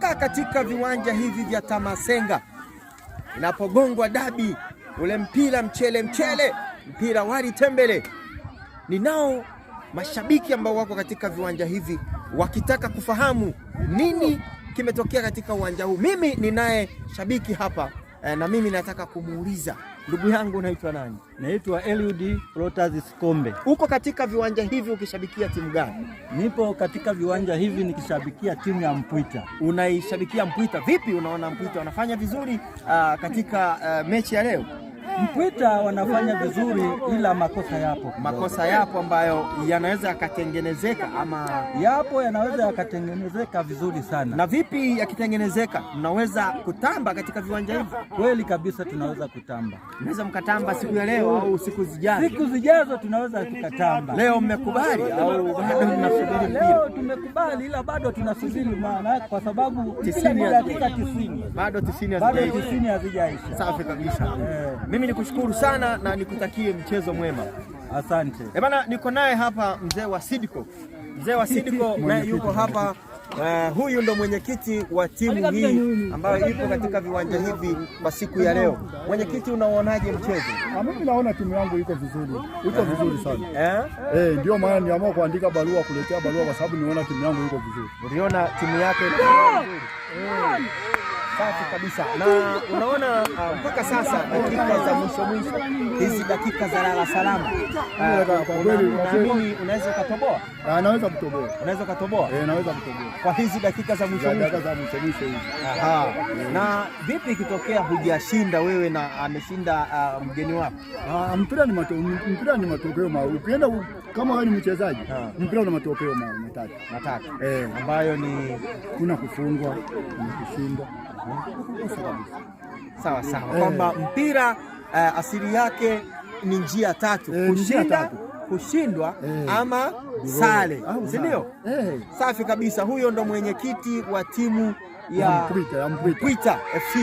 kutoka katika viwanja hivi vya Tamasenga inapogongwa dabi, ule mpira mchele, mpira wali tembele. Ninao mashabiki ambao wako katika viwanja hivi wakitaka kufahamu nini kimetokea katika uwanja huu. Mimi ninaye shabiki hapa na mimi nataka kumuuliza, ndugu yangu unaitwa nani? Naitwa Eliud Protas Sikombe. Uko katika viwanja hivi ukishabikia timu gani? Nipo katika viwanja hivi nikishabikia timu ya Mpwita. Unaishabikia Mpwita. Vipi unaona Mpwita wanafanya vizuri katika mechi ya leo? Mpwita wanafanya vizuri, ila makosa yapo ambayo yanaweza yakatengenezeka, ama yanaweza yakatengenezeka vizuri sana. Na vipi yakitengenezeka mnaweza kutamba katika viwanja hivi? Kweli kabisa tunaweza kutamba. Mnaweza mkatamba siku ya leo au siku zijazo? Siku zijazo tunaweza tukatamba. Leo mmekubali au bado mnasubiri mpira? Leo tumekubali, ila bado tunasubiri, maana kwa sababu dakika 90 bado 90 hazijaisha. Safi kabisa. Mimi nikushukuru sana na nikutakie mchezo mwema. Asante. Bana, niko naye hapa mzee wa Sidiko. Mzee wa Sidiko naye yuko hapa. Huyu ndo mwenyekiti wa timu hii ambayo ipo katika viwanja hivi kwa siku ya leo. Mwenyekiti, unaonaje mchezo? Mimi naona timu yangu iko vizuri sana. Ndio maana niamua kuandika barua, kuletea barua, kwa sababu niona timu yangu iko vizuri. Uliona timu yako iko vizuri? Safi kabisa. Na unaona mpaka sasa dakika za mwisho hizi dakika za lala salama, unaamini unaweza ukatoboa? Naweza kutoboa. Unaweza ukatoboa? Naweza kutoboa. Kwa hizi dakika za mwisho hizi. Na vipi ikitokea hujashinda wewe na ameshinda mgeni wako? Mpira ni matokeo ukienda kama wewe ni mchezaji, mpira una matokeo matatu. Ambayo ni kuna kufungwa, kuna kushinda. Sawa, kwamba mpira asili yake ni njia tatu: kushinda, kushindwa ama sare, si ndio? Safi kabisa. Huyo ndo mwenyekiti wa timu ya Mpwita FC.